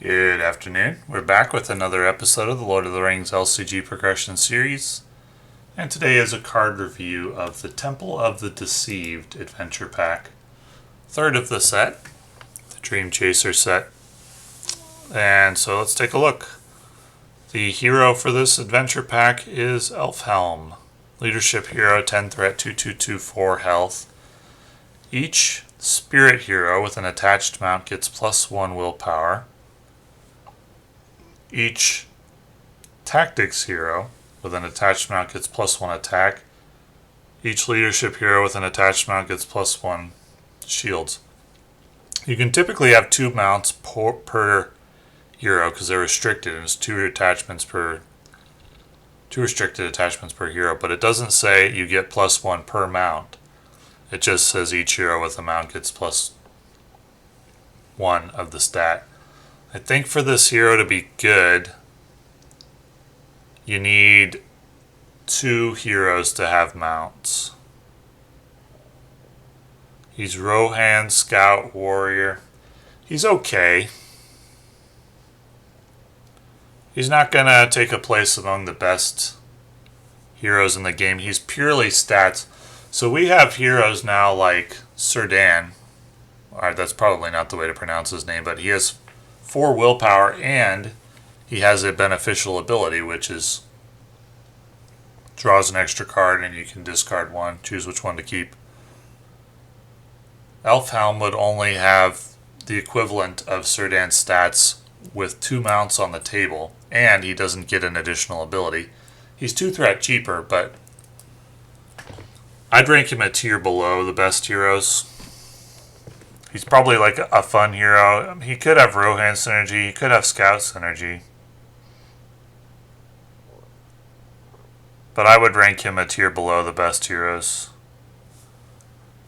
Good afternoon. We're back with another episode of the Lord of the Rings LCG Progression Series. And today is a card review of the Temple of the Deceived Adventure Pack. Third of the set, the Dream Chaser set. And so let's take a look. The hero for this adventure pack is Elfhelm. Leadership hero, 10 threat, 2/2/2/4 health. Each spirit hero with an attached mount gets +1 willpower. Each tactics hero with an attached mount gets +1 attack. Each leadership hero with an attached mount gets +1 shields. You can typically have 2 mounts per hero because they're restricted, and it's 2 restricted attachments per hero, but it doesn't say you get +1 per mount. It just says each hero with a mount gets +1 of the stat. I think for this hero to be good, you need 2 heroes to have mounts. He's Rohan, Scout, Warrior. He's okay. He's not going to take a place among the best heroes in the game. He's purely stats. So we have heroes now like Círdan. Alright, that's probably not the way to pronounce his name, but he has 4 willpower, and he has a beneficial ability, which is draws an extra card and you can discard one, choose which one to keep. Elfhelm would only have the equivalent of Círdan's stats with 2 mounts on the table, and he doesn't get an additional ability. He's 2 threat cheaper, but I'd rank him a tier below the best heroes. He's probably like a fun hero. He could have Rohan synergy. He could have Scout synergy. But I would rank him a tier below the best heroes.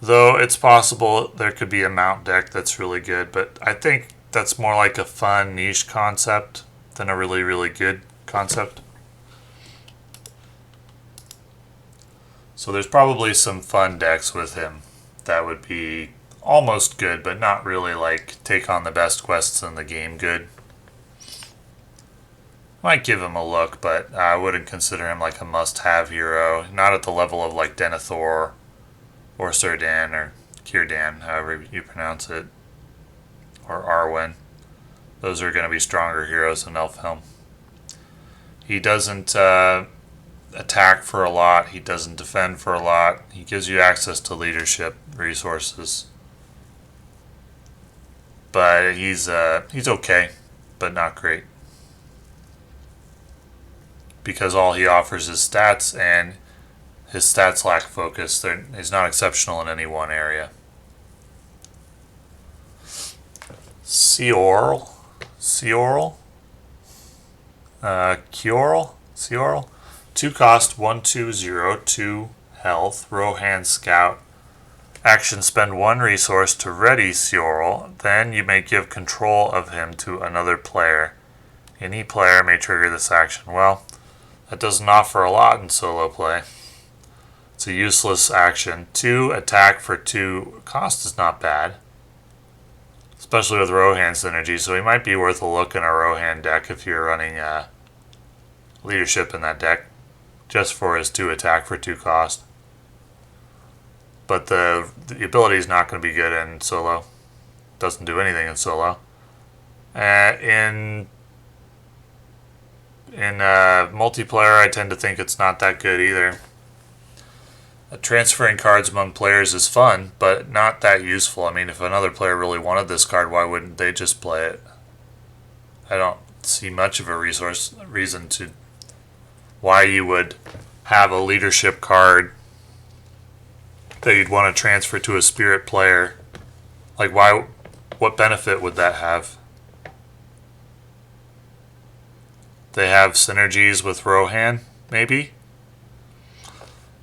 Though it's possible there could be a mount deck that's really good. But I think that's more like a fun niche concept than a really, really good concept. So there's probably some fun decks with him that would be almost good, but not really like take on the best quests in the game good. Might give him a look, but I wouldn't consider him like a must-have hero. Not at the level of like Denethor or Círdan or Círdan, however you pronounce it, or Arwen. Those are going to be stronger heroes than Elfhelm. He doesn't attack for a lot. He doesn't defend for a lot. He gives you access to leadership resources. But he's okay, but not great. Because all he offers is stats, and his stats lack focus. He's not exceptional in any one area. Ciorl? 2 cost, 1/2/0, 2 health, Rohan Scout. Action, spend 1 resource to ready Ciorl, then you may give control of him to another player. Any player may trigger this action. Well, that doesn't offer a lot in solo play. It's a useless action. 2 attack for 2 cost is not bad, especially with Rohan synergy, so he might be worth a look in a Rohan deck if you're running leadership in that deck, just for his 2 attack for 2 cost. But the ability is not going to be good in solo. Doesn't do anything in solo. In multiplayer, I tend to think it's not that good either. Transferring cards among players is fun, but not that useful. I mean, if another player really wanted this card, why wouldn't they just play it? I don't see much of a reason to why you would have a leadership card that you'd want to transfer to a spirit player. Like, why? What benefit would that have? They have synergies with Rohan, maybe?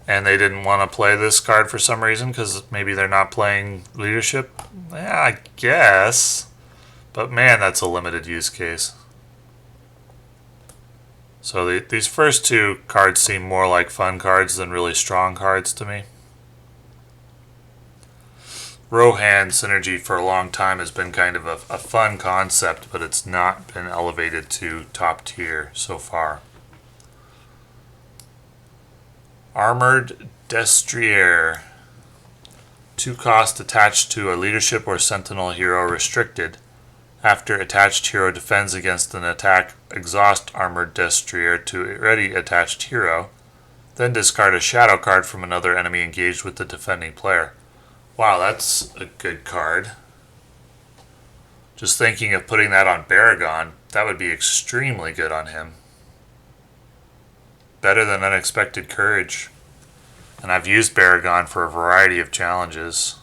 And they didn't want to play this card for some reason because maybe they're not playing leadership? Yeah, I guess. But man, that's a limited use case. So these first 2 cards seem more like fun cards than really strong cards to me. Rohan synergy for a long time has been kind of a fun concept, but it's not been elevated to top tier so far. Armored Destrier. 2 cost attached to a leadership or sentinel hero restricted. After attached hero defends against an attack, exhaust Armored Destrier to ready attached hero. Then discard a shadow card from another enemy engaged with the defending player. Wow, that's a good card. Just thinking of putting that on Baragon, that would be extremely good on him. Better than Unexpected Courage. And I've used Baragon for a variety of challenges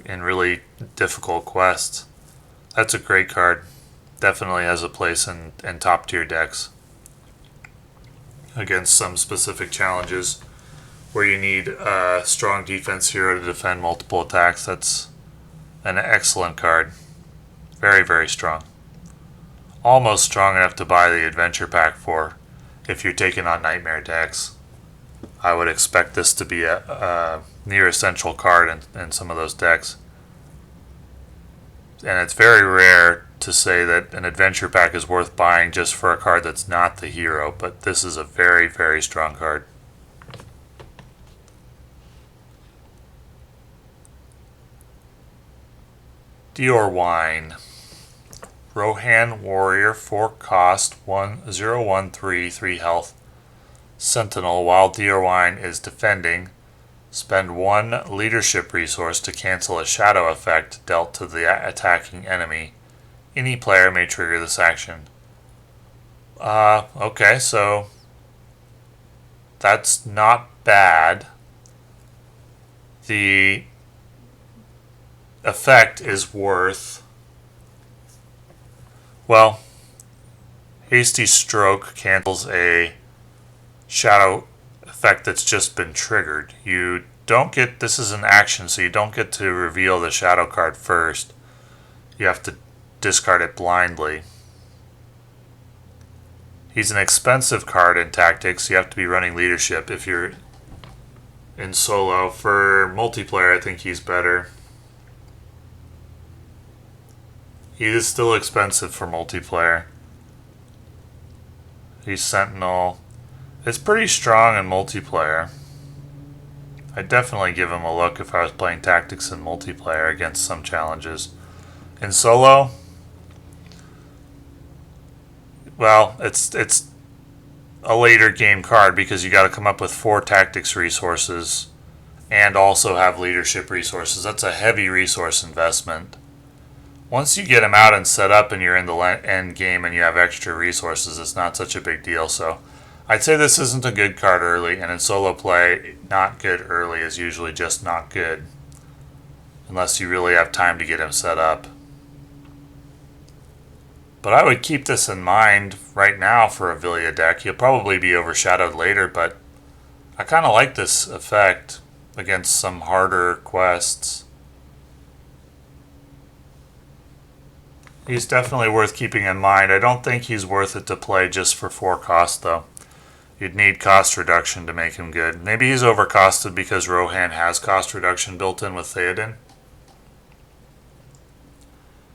in really difficult quests. That's a great card. Definitely has a place in top tier decks against some specific challenges where you need a strong defense hero to defend multiple attacks. That's an excellent card. Very, very strong. Almost strong enough to buy the adventure pack for if you're taking on nightmare decks. I would expect this to be a near essential card in some of those decks. And it's very rare to say that an adventure pack is worth buying just for a card that's not the hero, but this is a very, very strong card. Dior Wine. Rohan Warrior, 4 cost, 1/0/1/3, 3 health. Sentinel. While Dior Wine is defending, spend 1 leadership resource to cancel a shadow effect dealt to the attacking enemy. Any player may trigger this action. Okay, so that's not bad. The effect is worth, well, Hasty Stroke cancels a shadow effect that's just been triggered. You don't get, this is an action, so you don't get to reveal the shadow card first. You have to discard it blindly. He's an expensive card in Tactics. You have to be running leadership if you're in solo. For multiplayer, I think he's better. He is still expensive for multiplayer. He's Sentinel. It's pretty strong in multiplayer. I'd definitely give him a look if I was playing Tactics in multiplayer against some challenges. In solo, well, it's a later game card because you got to come up with 4 Tactics resources and also have leadership resources. That's a heavy resource investment. Once you get him out and set up and you're in the end game and you have extra resources, it's not such a big deal. So I'd say this isn't a good card early, and in solo play, not good early is usually just not good, unless you really have time to get him set up. But I would keep this in mind right now for a Villia deck. He'll probably be overshadowed later, but I kind of like this effect against some harder quests. He's definitely worth keeping in mind. I don't think he's worth it to play just for 4 cost, though. You'd need cost reduction to make him good. Maybe he's overcosted because Rohan has cost reduction built in with Theoden.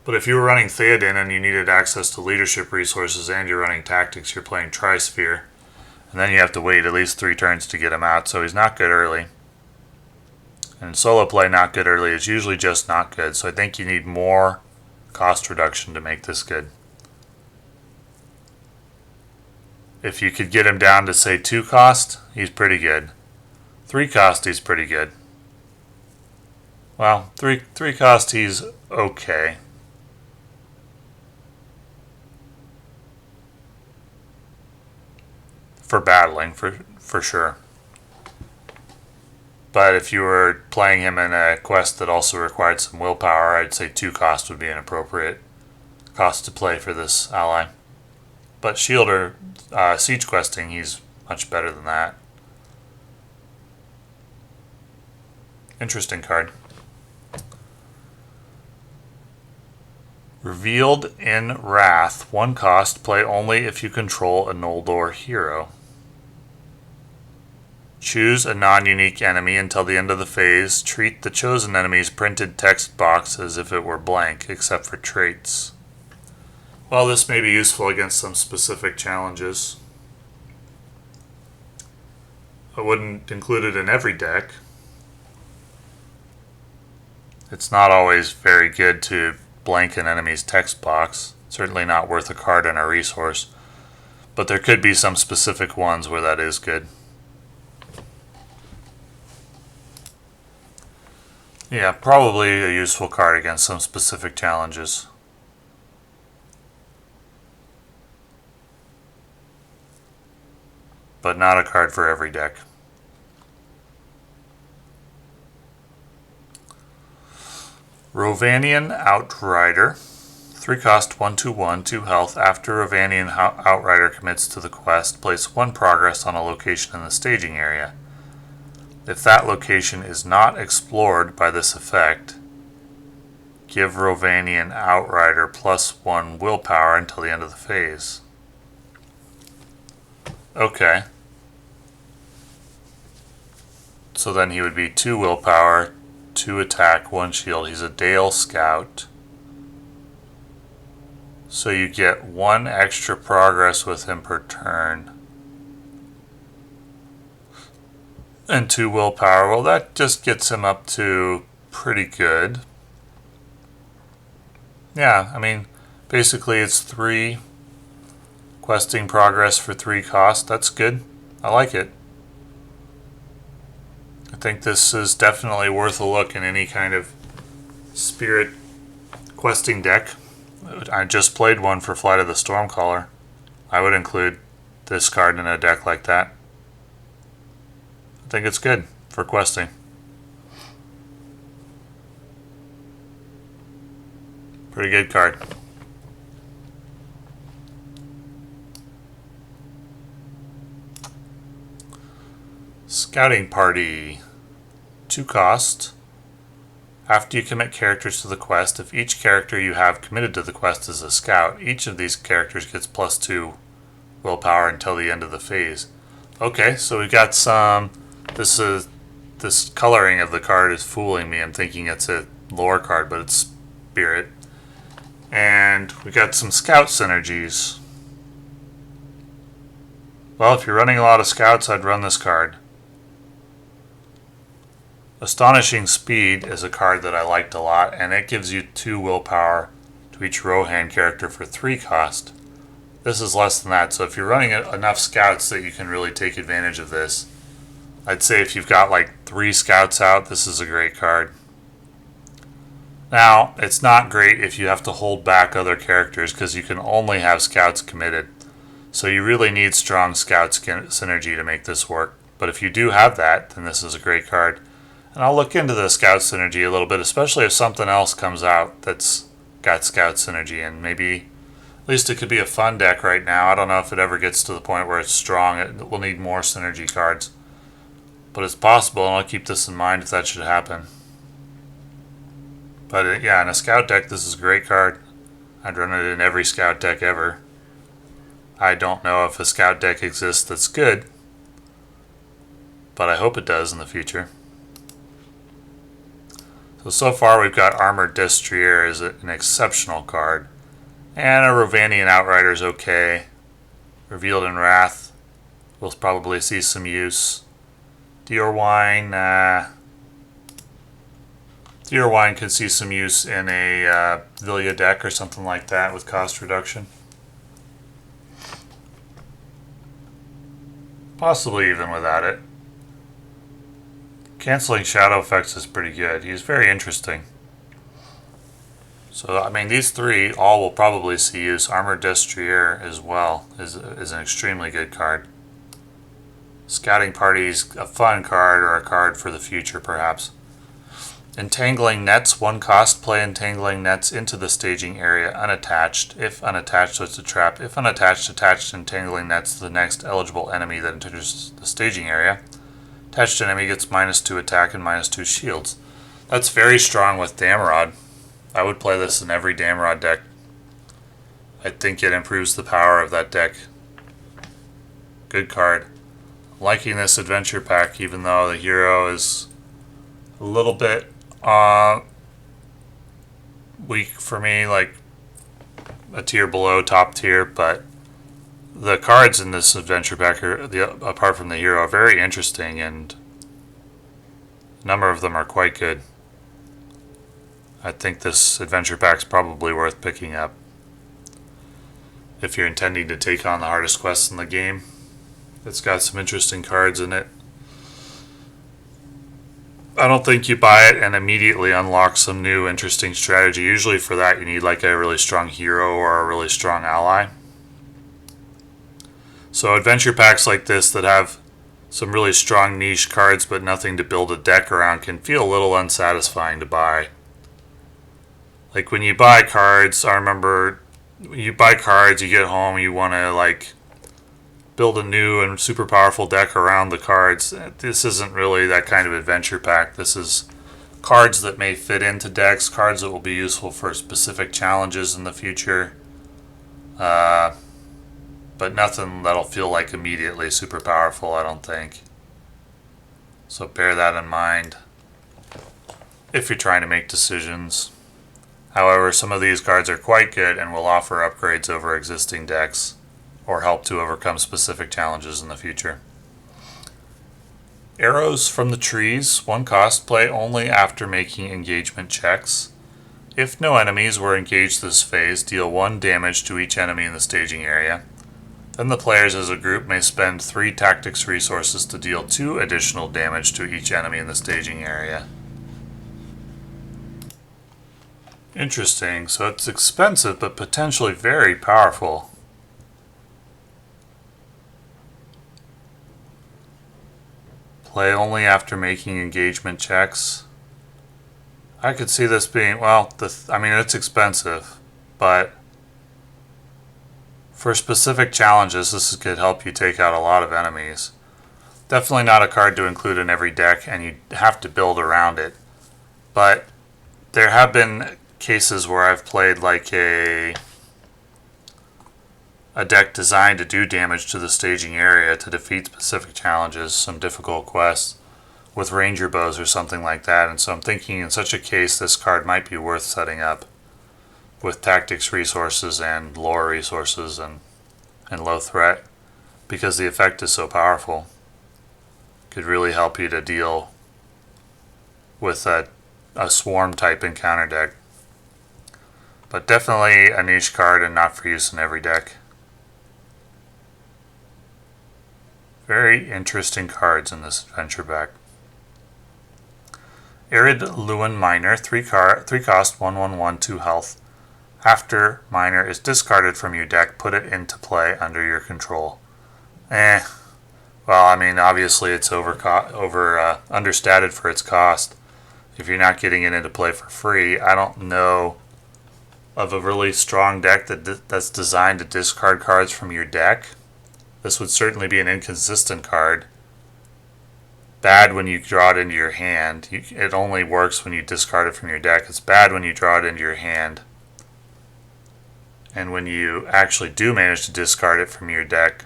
But if you were running Theoden and you needed access to leadership resources and you're running Tactics, you're playing Trisphere. And then you have to wait at least 3 turns to get him out, so he's not good early. And solo play not good early is usually just not good, so I think you need more cost reduction to make this good. If you could get him down to, say, 2 cost, he's pretty good. 3 cost, he's pretty good. Well, 3 cost, he's okay. For battling, for sure. But if you were playing him in a quest that also required some willpower, I'd say 2 cost would be an appropriate cost to play for this ally. But shield or siege questing, he's much better than that. Interesting card. Revealed in Wrath, 1 cost, play only if you control a Noldor hero. Choose a non-unique enemy until the end of the phase. Treat the chosen enemy's printed text box as if it were blank, except for traits. Well, this may be useful against some specific challenges. I wouldn't include it in every deck. It's not always very good to blank an enemy's text box. Certainly not worth a card and a resource. But there could be some specific ones where that is good. Yeah, probably a useful card against some specific challenges. But not a card for every deck. Rovanian Outrider. 3 cost, 1/1, 2 health. After Rovanian Outrider commits to the quest, place 1 progress on a location in the staging area. If that location is not explored by this effect, give Rovanian Outrider +1 willpower until the end of the phase. Okay. So then he would be 2 willpower, 2 attack, 1 shield. He's a Dale Scout. So you get 1 extra progress with him per turn. And 2 willpower. Well, that just gets him up to pretty good. Yeah, I mean, basically it's 3 questing progress for 3 cost. That's good. I like it. I think this is definitely worth a look in any kind of spirit questing deck. I just played one for Flight of the Stormcaller. I would include this card in a deck like that. I think it's good for questing. Pretty good card. Scouting Party. 2 cost. After you commit characters to the quest, if each character you have committed to the quest is a scout, each of these characters gets +2 willpower until the end of the phase. Okay, so we got some... This coloring of the card is fooling me. I'm thinking it's a lore card, but it's spirit. And we got some scout synergies. Well, if you're running a lot of scouts, I'd run this card. Astonishing Speed is a card that I liked a lot, and it gives you 2 willpower to each Rohan character for 3 cost. This is less than that, so if you're running enough scouts that you can really take advantage of this, I'd say if you've got like 3 scouts out, this is a great card. Now, it's not great if you have to hold back other characters because you can only have scouts committed. So you really need strong scout synergy to make this work. But if you do have that, then this is a great card. And I'll look into the scout synergy a little bit, especially if something else comes out that's got scout synergy. And maybe, at least it could be a fun deck right now. I don't know if it ever gets to the point where it's strong. It will need more synergy cards. But it's possible, and I'll keep this in mind if that should happen. But yeah, in a scout deck, this is a great card. I'd run it in every scout deck ever. I don't know if a scout deck exists that's good, but I hope it does in the future. So far we've got Armored Destrier as an exceptional card. And a Rovanian Outrider is okay. Revealed in Wrath, we'll probably see some use. Dior Wine, Dior Wine could see some use in a Villia deck or something like that with cost reduction. Possibly even without it. Canceling shadow effects is pretty good. He's very interesting. So, I mean, these 3 all will probably see use. Armored Destrier as well is an extremely good card. Scouting Party's a fun card, or a card for the future, perhaps. Entangling Nets, 1 cost. Play Entangling Nets into the staging area unattached. If unattached, so it's a trap. If unattached, attach Entangling Nets to the next eligible enemy that enters the staging area. Attached enemy gets -2 attack and -2 shields. That's very strong with Damrod. I would play this in every Damrod deck. I think it improves the power of that deck. Good card. liking this adventure pack, even though the hero is a little bit weak for me, like a tier below top tier, but the cards in this adventure pack, apart from the hero, are very interesting, and a number of them are quite good. I think this adventure pack is probably worth picking up if you're intending to take on the hardest quests in the game. It's got some interesting cards in it. I don't think you buy it and immediately unlock some new interesting strategy. Usually for that you need like a really strong hero or a really strong ally. So adventure packs like this that have some really strong niche cards but nothing to build a deck around can feel a little unsatisfying to buy. Like when you buy cards, I remember you buy cards, you get home, you want to like build a new and super powerful deck around the cards. This isn't really that kind of adventure pack. This is cards that may fit into decks, cards that will be useful for specific challenges in the future, but nothing that'll feel like immediately super powerful, I don't think. So bear that in mind if you're trying to make decisions. However, some of these cards are quite good and will offer upgrades over existing decks or help to overcome specific challenges in the future. Arrows from the Trees, 1 cost, play only after making engagement checks. If no enemies were engaged this phase, deal 1 damage to each enemy in the staging area. Then the players as a group may spend 3 tactics resources to deal 2 additional damage to each enemy in the staging area. Interesting, so it's expensive but potentially very powerful. Play only after making engagement checks. I could see this being, well, I mean, it's expensive, but for specific challenges, this could help you take out a lot of enemies. Definitely not a card to include in every deck, and you have to build around it. But there have been cases where I've played like a deck designed to do damage to the staging area to defeat specific challenges, some difficult quests with ranger bows or something like that. And so I'm thinking in such a case this card might be worth setting up with tactics resources and lore resources and low threat, because the effect is so powerful. Could really help you to deal with a swarm type encounter deck. But definitely a niche card and not for use in every deck. Very interesting cards in this adventure pack. Arid Lewin Miner, 3 cost, 1/1/1, 2 health. After Miner is discarded from your deck, put it into play under your control. Well, I mean, obviously it's understated for its cost. If you're not getting it into play for free, I don't know of a really strong deck that's designed to discard cards from your deck. This would certainly be an inconsistent card. Bad when you draw it into your hand. It only works when you discard it from your deck. It's bad when you draw it into your hand. And when you actually do manage to discard it from your deck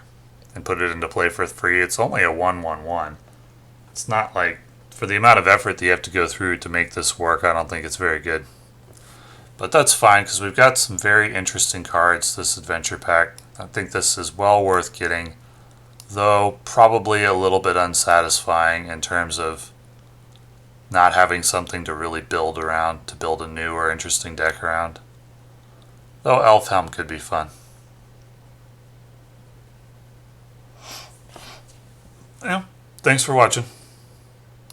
and put it into play for free, it's only a 1/1/1. It's not like, for the amount of effort that you have to go through to make this work, I don't think it's very good. But that's fine, because we've got some very interesting cards this adventure pack. I think this is well worth getting, though probably a little bit unsatisfying in terms of not having something to really build around, to build a new or interesting deck around. Though Elfhelm could be fun. Yeah, thanks for watching.